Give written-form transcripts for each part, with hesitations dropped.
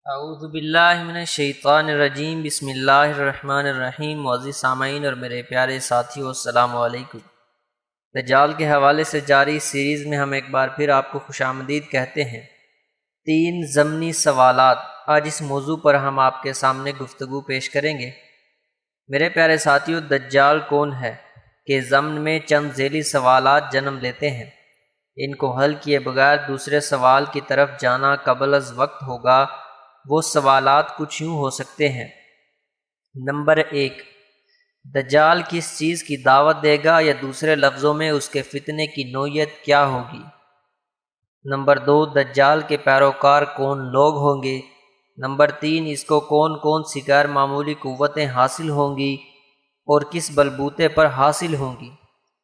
اعوذ باللہ من الشیطان الرجیم، بسم اللہ الرحمن الرحیم۔ معزز سامعین اور میرے پیارے ساتھیو، السلام علیکم۔ دجال کے حوالے سے جاری سیریز میں ہم ایک بار پھر آپ کو خوش آمدید کہتے ہیں۔ 3 ضمنی سوالات، آج اس موضوع پر ہم آپ کے سامنے گفتگو پیش کریں گے۔ میرے پیارے ساتھیو، دجال کون ہے کہ ضمن میں چند ذیلی سوالات جنم لیتے ہیں۔ ان کو حل کیے بغیر دوسرے سوال کی طرف جانا قبل از وقت ہوگا۔ وہ سوالات کچھ یوں ہو سکتے ہیں۔ نمبر 1، دجال کس چیز کی دعوت دے گا، یا دوسرے لفظوں میں اس کے فتنے کی نوعیت کیا ہوگی۔ نمبر 2، دجال کے پیروکار کون لوگ ہوں گے۔ نمبر 3، اس کو کون کون سی غیر معمولی قوتیں حاصل ہوں گی اور کس بلبوتے پر حاصل ہوں گی۔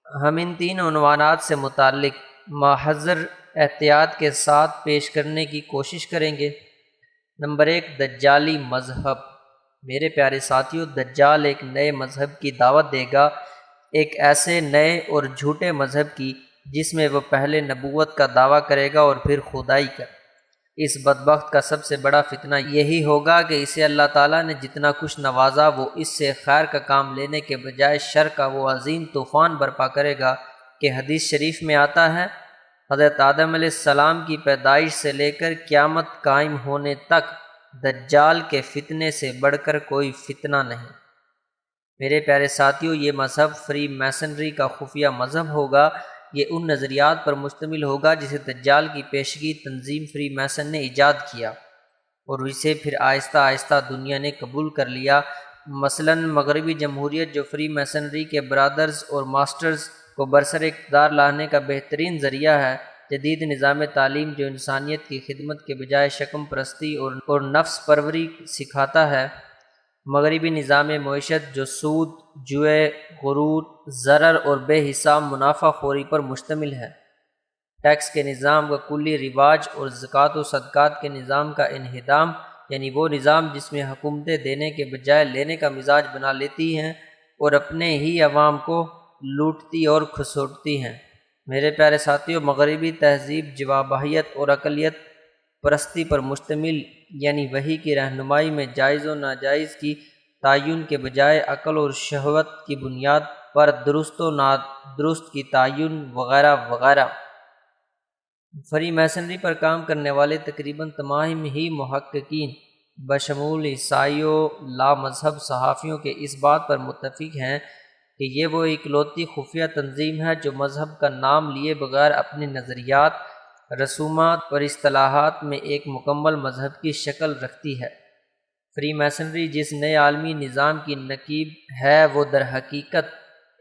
ہم ان 3 عنوانات سے متعلق محضر احتیاط کے ساتھ پیش کرنے کی کوشش کریں گے۔ نمبر 1، دجالی مذہب۔ میرے پیارے ساتھیو، دجال ایک نئے مذہب کی دعوت دے گا، ایک ایسے نئے اور جھوٹے مذہب کی جس میں وہ پہلے نبوت کا دعویٰ کرے گا اور پھر خدائی کا۔ اس بدبخت کا سب سے بڑا فتنہ یہی ہوگا کہ اسے اللہ تعالیٰ نے جتنا کچھ نوازا، وہ اس سے خیر کا کام لینے کے بجائے شر کا وہ عظیم طوفان برپا کرے گا کہ حدیث شریف میں آتا ہے، حضرت آدم علیہ السلام کی پیدائش سے لے کر قیامت قائم ہونے تک دجال کے فتنے سے بڑھ کر کوئی فتنہ نہیں۔ میرے پیارے ساتھیو، یہ مذہب فری میسنری کا خفیہ مذہب ہوگا۔ یہ ان نظریات پر مشتمل ہوگا جسے دجال کی پیشگی تنظیم فری میسن نے ایجاد کیا اور اسے پھر آہستہ آہستہ دنیا نے قبول کر لیا۔ مثلاً مغربی جمہوریت، جو فری میسنری کے برادرز اور ماسٹرز کو برسر اقتدار لانے کا بہترین ذریعہ ہے۔ جدید نظام تعلیم جو انسانیت کی خدمت کے بجائے شکم پرستی اور نفس پروری سکھاتا ہے۔ مغربی نظام معیشت جو سود، جوئے، غرور، ضرر اور بے حساب منافع خوری پر مشتمل ہے۔ ٹیکس کے نظام کا کلی رواج اور زکوٰۃ و صدقات کے نظام کا انہدام، یعنی وہ نظام جس میں حکومتیں دینے کے بجائے لینے کا مزاج بنا لیتی ہیں اور اپنے ہی عوام کو لوٹتی اور کھسوٹتی ہیں۔ میرے پیارے ساتھیوں، مغربی تہذیب جواباہیت اور اقلیت پرستی پر مشتمل، یعنی وحی کی رہنمائی میں جائز و ناجائز کی تعین کے بجائے عقل اور شہوت کی بنیاد پر درست و نادرست کی تعین وغیرہ وغیرہ۔ فری میسنری پر کام کرنے والے تقریباً تمام ہی محققین بشمول عیسائیوں لا مذہب صحافیوں کے اس بات پر متفق ہیں کہ یہ وہ اکلوتی خفیہ تنظیم ہے جو مذہب کا نام لیے بغیر اپنے نظریات، رسومات اور اصطلاحات میں ایک مکمل مذہب کی شکل رکھتی ہے۔ فری میسنری جس نئے عالمی نظام کی نقیب ہے، وہ در حقیقت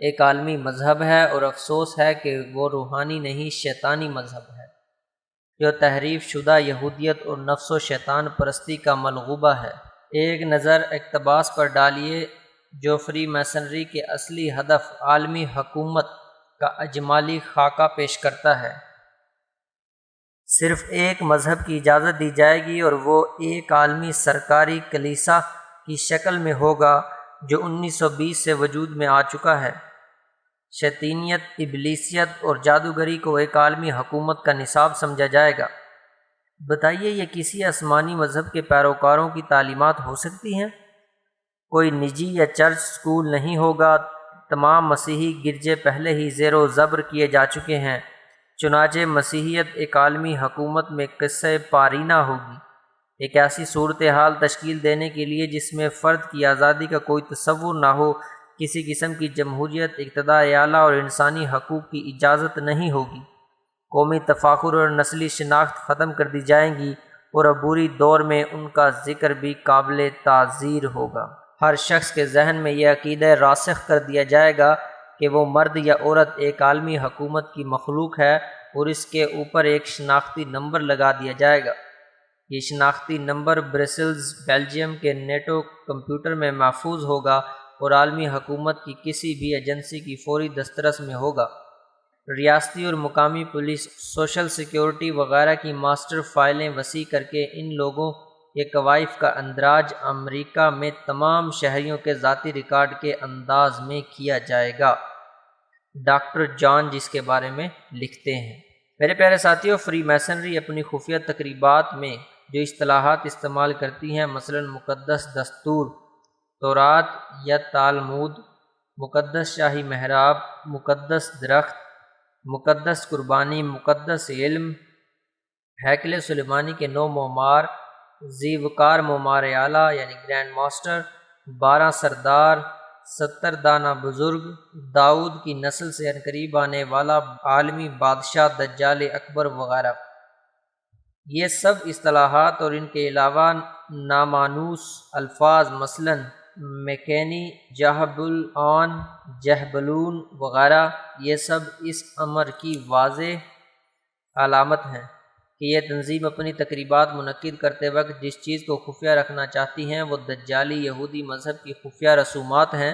ایک عالمی مذہب ہے، اور افسوس ہے کہ وہ روحانی نہیں، شیطانی مذہب ہے، جو تحریف شدہ یہودیت اور نفس و شیطان پرستی کا ملغوبہ ہے۔ ایک نظر اقتباس پر ڈالیے جو فری میسنری کے اصلی ہدف عالمی حکومت کا اجمالی خاکہ پیش کرتا ہے۔ صرف ایک مذہب کی اجازت دی جائے گی اور وہ ایک عالمی سرکاری کلیسا کی شکل میں ہوگا جو 1920 سے وجود میں آ چکا ہے۔ شیطینیت، ابلیسیت اور جادوگری کو ایک عالمی حکومت کا نصاب سمجھا جائے گا۔ بتائیے، یہ کسی آسمانی مذہب کے پیروکاروں کی تعلیمات ہو سکتی ہیں؟ کوئی نجی یا چرچ سکول نہیں ہوگا۔ تمام مسیحی گرجے پہلے ہی زیر و زبر کیے جا چکے ہیں۔ چنانچہ مسیحیت ایک عالمی حکومت میں قصہ پارینہ ہوگی، ایک ایسی صورتحال تشکیل دینے کے لیے جس میں فرد کی آزادی کا کوئی تصور نہ ہو، کسی قسم کی جمہوریت، اقتداء اعلیٰ اور انسانی حقوق کی اجازت نہیں ہوگی۔ قومی تفاخر اور نسلی شناخت ختم کر دی جائیں گی اور عبوری دور میں ان کا ذکر بھی قابل تعزیر ہوگا۔ ہر شخص کے ذہن میں یہ عقیدہ راسخ کر دیا جائے گا کہ وہ مرد یا عورت ایک عالمی حکومت کی مخلوق ہے، اور اس کے اوپر ایک شناختی نمبر لگا دیا جائے گا۔ یہ شناختی نمبر برسلز، بیلجیم کے نیٹو کمپیوٹر میں محفوظ ہوگا اور عالمی حکومت کی کسی بھی ایجنسی کی فوری دسترس میں ہوگا۔ ریاستی اور مقامی پولیس، سوشل سیکیورٹی وغیرہ کی ماسٹر فائلیں وسیع کر کے ان لوگوں کے کوائف کا اندراج امریکہ میں تمام شہریوں کے ذاتی ریکارڈ کے انداز میں کیا جائے گا۔ ڈاکٹر جان جس کے بارے میں لکھتے ہیں۔ میرے پیارے ساتھیوں، فری میسنری اپنی خفیہ تقریبات میں جو اصطلاحات استعمال کرتی ہیں، مثلا مقدس دستور، تورات یا تالمود، مقدس شاہی محراب، مقدس درخت، مقدس قربانی، مقدس علم، ہیکل سلیمانی کے 9 معمار، ذی وقار معمار اعلیٰ یعنی گرینڈ ماسٹر، 12 سردار، 70 دانہ بزرگ، داؤد کی نسل سے عنقریب آنے والا عالمی بادشاہ دجال اکبر وغیرہ۔ یہ سب اصطلاحات اور ان کے علاوہ نامانوس الفاظ مثلا مکینی، جہبل آن، جہبلون وغیرہ، یہ سب اس امر کی واضح علامت ہیں کہ یہ تنظیم اپنی تقریبات منعقد کرتے وقت جس چیز کو خفیہ رکھنا چاہتی ہیں وہ دجالی یہودی مذہب کی خفیہ رسومات ہیں،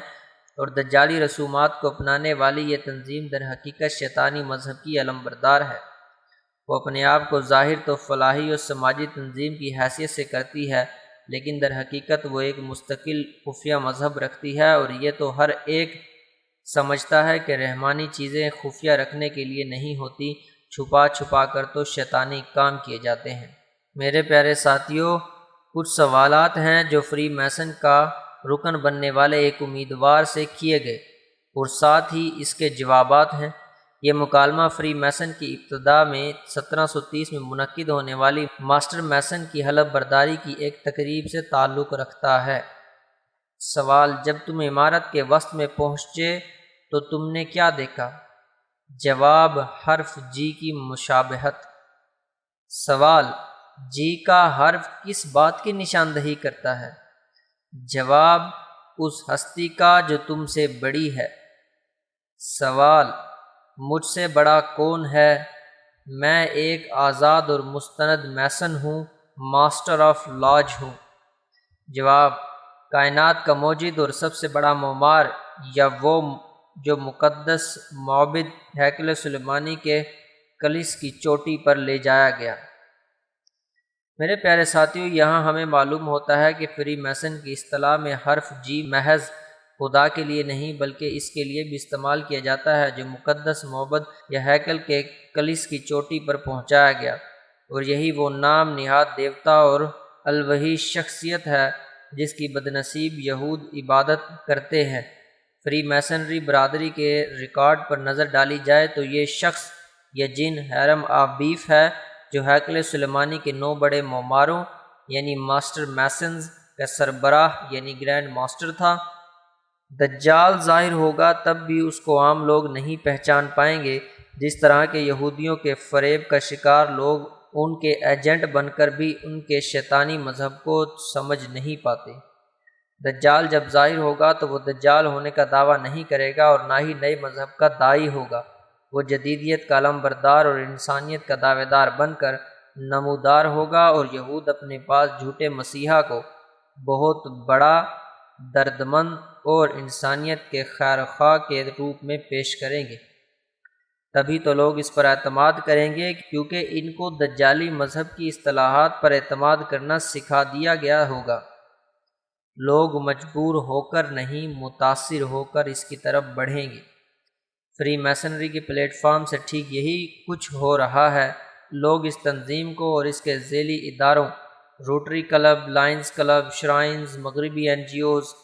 اور دجالی رسومات کو اپنانے والی یہ تنظیم در حقیقت شیطانی مذہب کی علمبردار ہے۔ وہ اپنے آپ کو ظاہر تو فلاحی اور سماجی تنظیم کی حیثیت سے کرتی ہے، لیکن در حقیقت وہ ایک مستقل خفیہ مذہب رکھتی ہے، اور یہ تو ہر ایک سمجھتا ہے کہ رحمانی چیزیں خفیہ رکھنے کے لیے نہیں ہوتی، چھپا چھپا کر تو شیطانی کام کیے جاتے ہیں۔ میرے پیارے ساتھیوں، کچھ سوالات ہیں جو فری میسن کا رکن بننے والے ایک امیدوار سے کیے گئے اور ساتھ ہی اس کے جوابات ہیں۔ یہ مکالمہ فری میسن کی ابتدا میں 1730 میں منعقد ہونے والی ماسٹر میسن کی حلف برداری کی ایک تقریب سے تعلق رکھتا ہے۔ سوال: جب تم عمارت کے وسط میں پہنچے تو تم نے کیا دیکھا؟ جواب: حرف جی کی مشابہت۔ سوال: جی کا حرف کس بات کی نشاندہی کرتا ہے؟ جواب: اس ہستی کا جو تم سے بڑی ہے۔ سوال: مجھ سے بڑا کون ہے؟ میں ایک آزاد اور مستند میسن ہوں، ماسٹر آف لاج ہوں۔ جواب: کائنات کا موجد اور سب سے بڑا معمار، یا وہ جو مقدس معبد ہیکل سلیمانی کے کلش کی چوٹی پر لے جایا گیا؟ میرے پیارے ساتھیوں، یہاں ہمیں معلوم ہوتا ہے کہ فری میسن کی اصطلاح میں حرف جی محض خدا کے لیے نہیں بلکہ اس کے لیے بھی استعمال کیا جاتا ہے جو مقدس معبد یا ہیکل کے کلش کی چوٹی پر پہنچایا گیا، اور یہی وہ نام نہاد دیوتا اور الوہی شخصیت ہے جس کی بدنصیب یہود عبادت کرتے ہیں۔ فری میسنری برادری کے ریکارڈ پر نظر ڈالی جائے تو یہ شخص یا جن ہیرم آف بیف ہے جو ہیکل سلیمانی کے 9 بڑے معماروں یعنی ماسٹر میسنز کا سربراہ یعنی گرینڈ ماسٹر تھا۔ دجال ظاہر ہوگا تب بھی اس کو عام لوگ نہیں پہچان پائیں گے، جس طرح کے یہودیوں کے فریب کا شکار لوگ ان کے ایجنٹ بن کر بھی ان کے شیطانی مذہب کو سمجھ نہیں پاتے۔ دجال جب ظاہر ہوگا تو وہ دجال ہونے کا دعویٰ نہیں کرے گا اور نہ ہی نئے مذہب کا داعی ہوگا، وہ جدیدیت کا علمبردار اور انسانیت کا دعوے دار بن کر نمودار ہوگا، اور یہود اپنے پاس جھوٹے مسیحا کو بہت بڑا، دردمند اور انسانیت کے خیرخواہ کے روپ میں پیش کریں گے۔ تبھی تو لوگ اس پر اعتماد کریں گے کیونکہ ان کو دجالی مذہب کی اصطلاحات پر اعتماد کرنا سکھا دیا گیا ہوگا۔ لوگ مجبور ہو کر نہیں متاثر ہو کر اس کی طرف بڑھیں گے۔ فری میسنری کے پلیٹ فارم سے ٹھیک یہی کچھ ہو رہا ہے۔ لوگ اس تنظیم کو اور اس کے ذیلی اداروں Rotary club, lines club, shrines, مغربی این جی اوز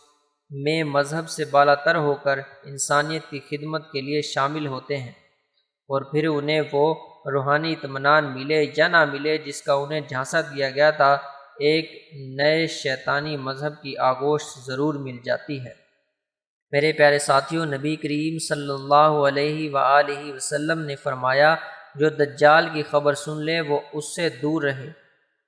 میں مذہب سے بالا تر ہو کر انسانیت کی خدمت کے لیے شامل ہوتے ہیں، اور پھر انہیں وہ روحانی اطمینان ملے یا نہ ملے جس کا انہیں جھانسا دیا گیا تھا، ایک نئے شیطانی مذہب کی آغوش ضرور مل جاتی ہے۔ میرے پیارے ساتھیوں، نبی کریم صلی اللہ علیہ وآلہ وسلم نے فرمایا، جو دجال کی خبر سن لے وہ اس سے دور رہے۔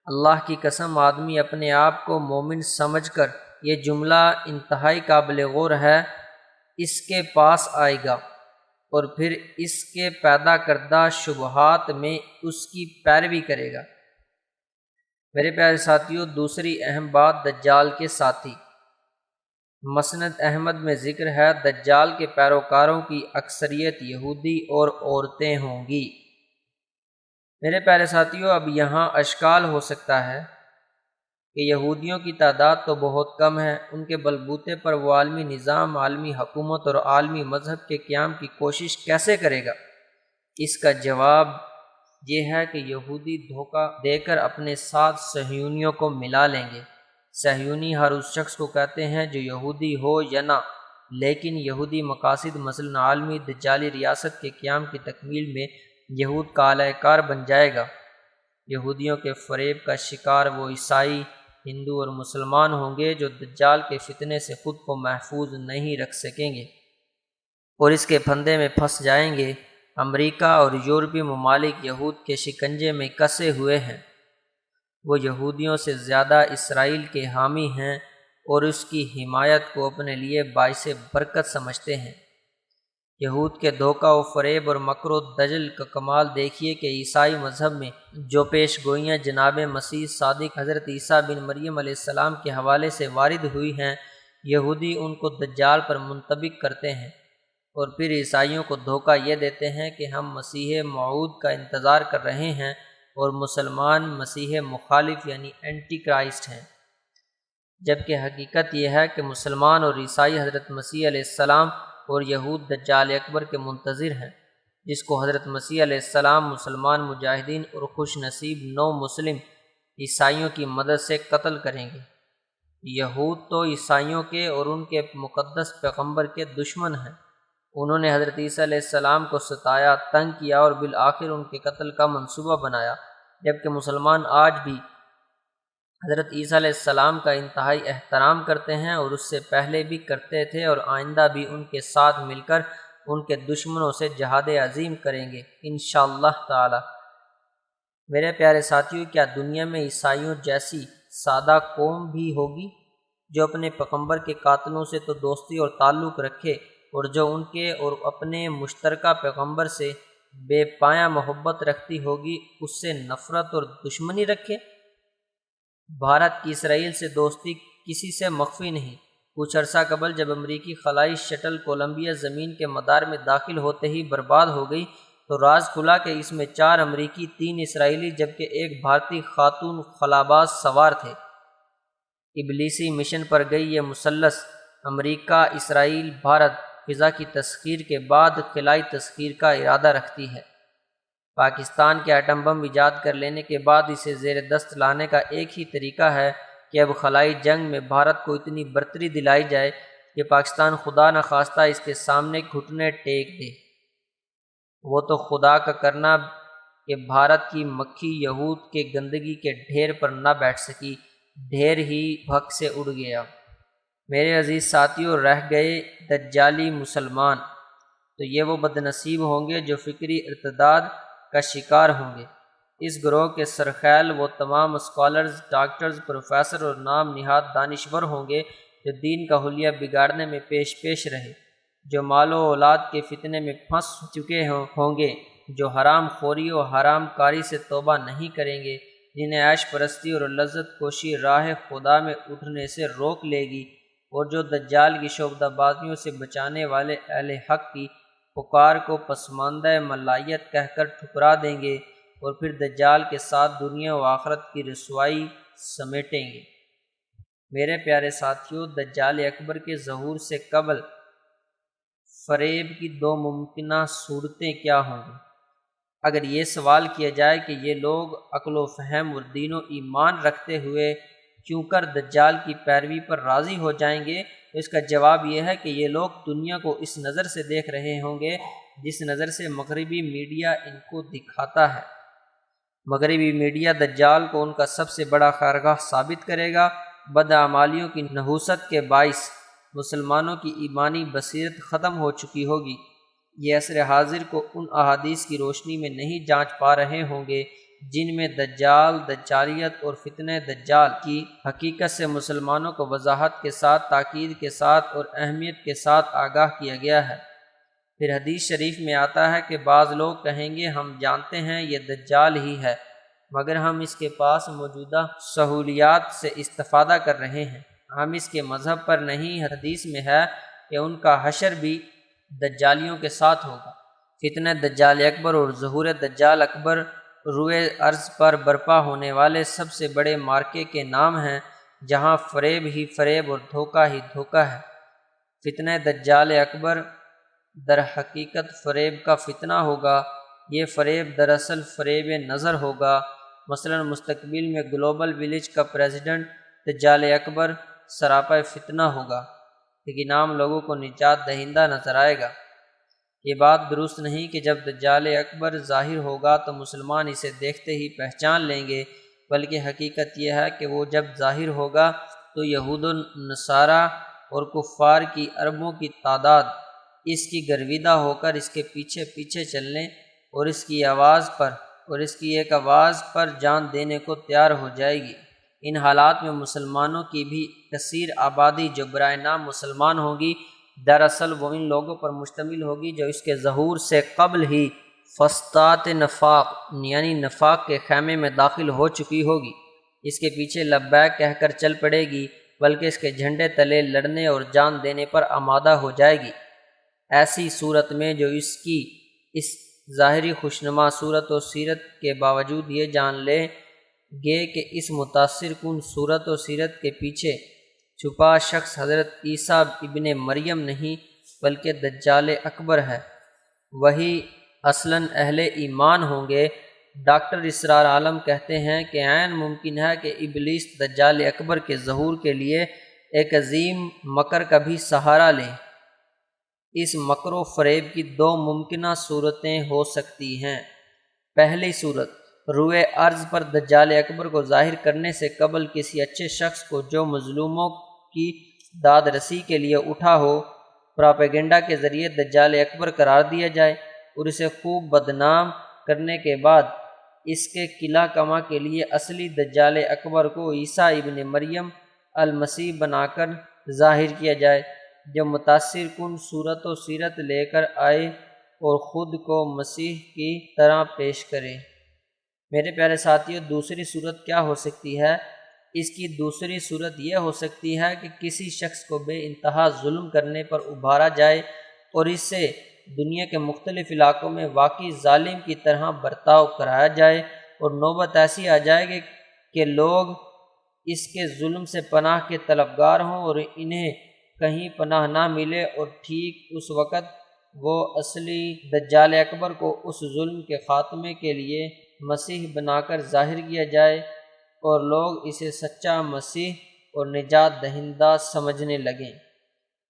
اللہ کی قسم، آدمی اپنے آپ کو مومن سمجھ کر یہ جملہ انتہائی قابل غور ہے، اس کے پاس آئے گا اور پھر اس کے پیدا کردہ شبہات میں اس کی پیروی کرے گا۔ میرے پیارے ساتھیوں، دوسری اہم بات دجال کے ساتھی۔ مسند احمد میں ذکر ہے، دجال کے پیروکاروں کی اکثریت یہودی اور عورتیں ہوں گی۔ میرے پیارے ساتھیوں، اب یہاں اشکال ہو سکتا ہے کہ یہودیوں کی تعداد تو بہت کم ہے، ان کے بلبوتے پر وہ عالمی نظام، عالمی حکومت اور عالمی مذہب کے قیام کی کوشش کیسے کرے گا؟ اس کا جواب یہ ہے کہ یہودی دھوکہ دے کر اپنے ساتھ صہیونیوں کو ملا لیں گے۔ صہیونی ہر اس شخص کو کہتے ہیں جو یہودی ہو یا نہ، لیکن یہودی مقاصد مثلاً عالمی دجالی ریاست کے قیام کی تکمیل میں یہود کا اعلی کار بن جائے گا۔ یہودیوں کے فریب کا شکار وہ عیسائی، ہندو اور مسلمان ہوں گے جو دجال کے فتنے سے خود کو محفوظ نہیں رکھ سکیں گے اور اس کے پھندے میں پھنس جائیں گے۔ امریکہ اور یورپی ممالک یہود کے شکنجے میں کسے ہوئے ہیں۔ وہ یہودیوں سے زیادہ اسرائیل کے حامی ہیں اور اس کی حمایت کو اپنے لیے باعث برکت سمجھتے ہیں۔ یہود کے دھوکہ و فریب اور مکر و دجل کا کمال دیکھیے کہ عیسائی مذہب میں جو پیش گوئیاں جناب مسیح صادق حضرت عیسیٰ بن مریم علیہ السلام کے حوالے سے وارد ہوئی ہیں، یہودی ان کو دجال پر منطبق کرتے ہیں اور پھر عیسائیوں کو دھوکہ یہ دیتے ہیں کہ ہم مسیح موعود کا انتظار کر رہے ہیں اور مسلمان مسیح مخالف یعنی اینٹی کرائسٹ ہیں، جبکہ حقیقت یہ ہے کہ مسلمان اور عیسائی حضرت مسیح علیہ السلام اور یہود دجال اکبر کے منتظر ہیں، جس کو حضرت مسیح علیہ السلام مسلمان مجاہدین اور خوش نصیب نو مسلم عیسائیوں کی مدد سے قتل کریں گے۔ یہود تو عیسائیوں کے اور ان کے مقدس پیغمبر کے دشمن ہیں۔ انہوں نے حضرت عیسیٰ علیہ السلام کو ستایا، تنگ کیا اور بالآخر ان کے قتل کا منصوبہ بنایا، جبکہ مسلمان آج بھی حضرت عیسیٰ علیہ السلام کا انتہائی احترام کرتے ہیں اور اس سے پہلے بھی کرتے تھے اور آئندہ بھی ان کے ساتھ مل کر ان کے دشمنوں سے جہاد عظیم کریں گے انشاءاللہ تعالی۔ میرے پیارے ساتھیو، کیا دنیا میں عیسائیوں جیسی سادہ قوم بھی ہوگی جو اپنے پیغمبر کے قاتلوں سے تو دوستی اور تعلق رکھے اور جو ان کے اور اپنے مشترکہ پیغمبر سے بے پایہ محبت رکھتی ہوگی اس سے نفرت اور دشمنی رکھے؟ بھارت کی اسرائیل سے دوستی کسی سے مخفی نہیں۔ کچھ عرصہ قبل جب امریکی خلائی شٹل کولمبیا زمین کے مدار میں داخل ہوتے ہی برباد ہو گئی تو راز کھلا کہ اس میں 4 امریکی، 3 اسرائیلی جبکہ ایک بھارتی خاتون خلاباز سوار تھے۔ ابلیسی مشن پر گئی یہ مثلث امریکہ، اسرائیل، بھارت فضا کی تسخیر کے بعد خلائی تسخیر کا ارادہ رکھتی ہے۔ پاکستان کے ایٹم بم ایجاد کر لینے کے بعد اسے زیر دست لانے کا ایک ہی طریقہ ہے کہ اب خلائی جنگ میں بھارت کو اتنی برتری دلائی جائے کہ پاکستان خدا نخواستہ اس کے سامنے گھٹنے ٹیک دے۔ وہ تو خدا کا کرنا کہ بھارت کی مکھی یہود کے گندگی کے ڈھیر پر نہ بیٹھ سکی، ڈھیر ہی بھگ سے اڑ گیا۔ میرے عزیز ساتھیوں، رہ گئے دجالی مسلمان، تو یہ وہ بد نصیب ہوں گے جو فکری ارتداد کا شکار ہوں گے۔ اس گروہ کے سرخیل وہ تمام اسکالرز، ڈاکٹرز، پروفیسر اور نام نہاد دانشور ہوں گے جو دین کا حلیہ بگاڑنے میں پیش رہے، جو مال و اولاد کے فتنے میں پھنس چکے ہوں گے، جو حرام خوری و حرام کاری سے توبہ نہیں کریں گے، جنہیں عیش پرستی اور لذت کوشی راہ خدا میں اٹھنے سے روک لے گی، اور جو دجال کی شعبدہ بازیوں سے بچانے والے اہل حق کی پکار کو پسماندہ ملائیت کہہ کر ٹھکرا دیں گے اور پھر دجال کے ساتھ دنیا و آخرت کی رسوائی سمیٹیں گے۔ میرے پیارے ساتھیوں، دجال اکبر کے ظہور سے قبل فریب کی 2 ممکنہ صورتیں کیا ہوں گی؟ اگر یہ سوال کیا جائے کہ یہ لوگ عقل و فہم اور دین و ایمان رکھتے ہوئے کیوں کر دجال کی پیروی پر راضی ہو جائیں گے، تو اس کا جواب یہ ہے کہ یہ لوگ دنیا کو اس نظر سے دیکھ رہے ہوں گے جس نظر سے مغربی میڈیا ان کو دکھاتا ہے۔ مغربی میڈیا دجال کو ان کا سب سے بڑا خیرخواہ ثابت کرے گا۔ بدعمالیوں کی نحوست کے باعث مسلمانوں کی ایمانی بصیرت ختم ہو چکی ہوگی۔ یہ عصر حاضر کو ان احادیث کی روشنی میں نہیں جانچ پا رہے ہوں گے جن میں دجال، دجالیت اور فتنہ دجال کی حقیقت سے مسلمانوں کو وضاحت کے ساتھ، تاکید کے ساتھ اور اہمیت کے ساتھ آگاہ کیا گیا ہے۔ پھر حدیث شریف میں آتا ہے کہ بعض لوگ کہیں گے ہم جانتے ہیں یہ دجال ہی ہے، مگر ہم اس کے پاس موجودہ سہولیات سے استفادہ کر رہے ہیں، ہم اس کے مذہب پر نہیں۔ حدیث میں ہے کہ ان کا حشر بھی دجالیوں کے ساتھ ہوگا۔ فتنہ دجال اکبر اور ظہور دجال اکبر روئے ارض پر برپا ہونے والے سب سے بڑے مارکے کے نام ہیں، جہاں فریب ہی فریب اور دھوکہ ہی دھوکہ ہے۔ فتنہ دجال اکبر در حقیقت فریب کا فتنہ ہوگا یہ فریب دراصل فریب نظر ہوگا۔ مثلا مستقبل میں گلوبل ولیج کا پریزیڈنٹ دجال اکبر سراپا فتنہ ہوگا، لیکن عام لوگوں کو نجات دہندہ نظر آئے گا۔ یہ بات درست نہیں کہ جب دجال اکبر ظاہر ہوگا تو مسلمان اسے دیکھتے ہی پہچان لیں گے، بلکہ حقیقت یہ ہے کہ وہ جب ظاہر ہوگا تو یہود و نصارہ اور کفار کی اربوں کی تعداد اس کی گرویدہ ہو کر اس کے پیچھے پیچھے چلنے اور اس کی ایک آواز پر جان دینے کو تیار ہو جائے گی۔ ان حالات میں مسلمانوں کی بھی کثیر آبادی جو برائے نام مسلمان ہوگی، دراصل وہ ان لوگوں پر مشتمل ہوگی جو اس کے ظہور سے قبل ہی فسطاط نفاق یعنی نفاق کے خیمے میں داخل ہو چکی ہوگی۔ اس کے پیچھے لبیک کہہ کر چل پڑے گی، بلکہ اس کے جھنڈے تلے لڑنے اور جان دینے پر آمادہ ہو جائے گی۔ ایسی صورت میں جو اس کی اس ظاہری خوشنما صورت و سیرت کے باوجود یہ جان لیں گے کہ اس متاثر کن صورت و سیرت کے پیچھے چھپا شخص حضرت عیسیٰ ابن مریم نہیں بلکہ دجال اکبر ہے، وہی اصلاً اہل ایمان ہوں گے۔ ڈاکٹر اسرار عالم کہتے ہیں کہ عین ممکن ہے کہ ابلیس دجال اکبر کے ظہور کے لیے ایک عظیم مکر کا بھی سہارا لیں۔ اس مکر و فریب کی دو ممکنہ صورتیں ہو سکتی ہیں۔ پہلی صورت، روئے ارض پر دجال اکبر کو ظاہر کرنے سے قبل کسی اچھے شخص کو جو مظلوموں کی داد رسی کے لیے اٹھا ہو، پراپیگنڈا کے ذریعے دجال اکبر قرار دیا جائے اور اسے خوب بدنام کرنے کے بعد اس کے قلعہ کما کے لیے اصلی دجال اکبر کو عیسیٰ ابن مریم المسیح بنا کر ظاہر کیا جائے، جو متاثر کن صورت و سیرت لے کر آئے اور خود کو مسیح کی طرح پیش کرے۔ میرے پیارے ساتھیو، دوسری صورت کیا ہو سکتی ہے؟ اس کی دوسری صورت یہ ہو سکتی ہے کہ کسی شخص کو بے انتہا ظلم کرنے پر ابھارا جائے اور اس سے دنیا کے مختلف علاقوں میں واقعی ظالم کی طرح برتاؤ کرایا جائے، اور نوبت ایسی آ جائے کہ لوگ اس کے ظلم سے پناہ کے طلبگار ہوں اور انہیں کہیں پناہ نہ ملے، اور ٹھیک اس وقت وہ اصلی دجال اکبر کو اس ظلم کے خاتمے کے لیے مسیح بنا کر ظاہر کیا جائے اور لوگ اسے سچا مسیح اور نجات دہندہ سمجھنے لگیں۔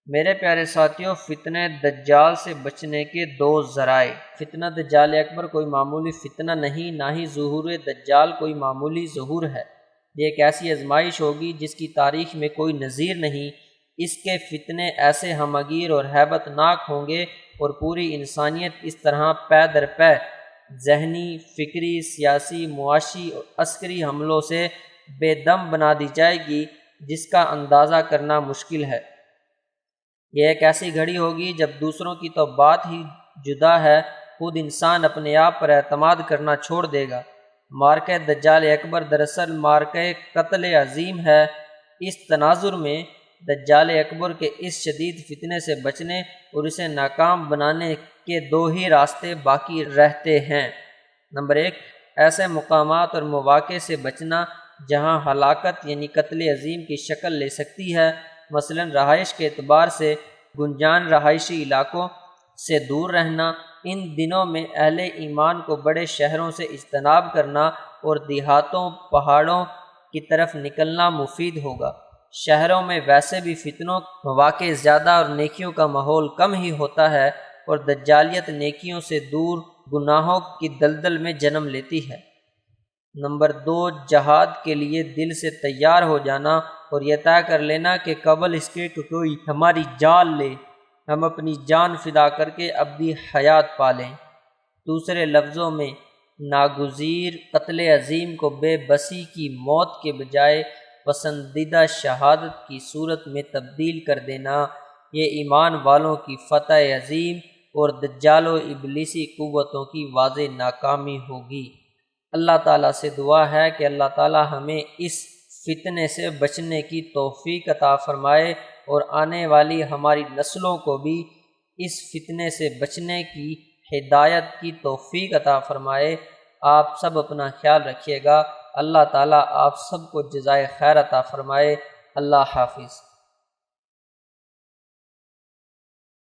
میرے پیارے ساتھیوں، فتنہ دجال سے بچنے کے دو ذرائع۔ فتنہ دجال اکبر کوئی معمولی فتنہ نہیں، نہ ہی ظہور دجال کوئی معمولی ظہور ہے۔ یہ ایک ایسی آزمائش ہوگی جس کی تاریخ میں کوئی نظیر نہیں۔ اس کے فتنے ایسے ہمگیر اور ہیبت ناک ہوں گے اور پوری انسانیت اس طرح پے در پے ذہنی، فکری، سیاسی، معاشی اور عسکری حملوں سے بے دم بنا دی جائے گی جس کا اندازہ کرنا مشکل ہے۔ یہ ایک ایسی گھڑی ہوگی جب دوسروں کی تو بات ہی جدا ہے، خود انسان اپنے آپ پر اعتماد کرنا چھوڑ دے گا۔ مارکہ دجال اکبر دراصل مارکہ قتل عظیم ہے۔ اس تناظر میں دجال اکبر کے اس شدید فتنے سے بچنے اور اسے ناکام بنانے کے دو ہی راستے باقی رہتے ہیں۔ نمبر 1، ایسے مقامات اور مواقع سے بچنا جہاں ہلاکت یعنی قتل عظیم کی شکل لے سکتی ہے، مثلا رہائش کے اعتبار سے گنجان رہائشی علاقوں سے دور رہنا۔ ان دنوں میں اہل ایمان کو بڑے شہروں سے اجتناب کرنا اور دیہاتوں، پہاڑوں کی طرف نکلنا مفید ہوگا۔ شہروں میں ویسے بھی فتنوں مواقع زیادہ اور نیکیوں کا ماحول کم ہی ہوتا ہے، اور دجالیت نیکیوں سے دور گناہوں کی دلدل میں جنم لیتی ہے۔ نمبر 2، جہاد کے لیے دل سے تیار ہو جانا اور یہ طے کر لینا کہ قبل اس کے کہ کوئی ہماری جان لے، ہم اپنی جان فدا کر کے ابدی حیات پالیں۔ دوسرے لفظوں میں، ناگزیر قتل عظیم کو بے بسی کی موت کے بجائے پسندیدہ شہادت کی صورت میں تبدیل کر دینا، یہ ایمان والوں کی فتح عظیم اور دجال و ابلیسی قوتوں کی واضح ناکامی ہوگی۔ اللہ تعالیٰ سے دعا ہے کہ اللہ تعالیٰ ہمیں اس فتنے سے بچنے کی توفیق عطا فرمائے اور آنے والی ہماری نسلوں کو بھی اس فتنے سے بچنے کی ہدایت کی توفیق عطا فرمائے۔ آپ سب اپنا خیال رکھیے گا۔ اللہ تعالیٰ آپ سب کو جزائے خیر عطا فرمائے۔ اللہ حافظ۔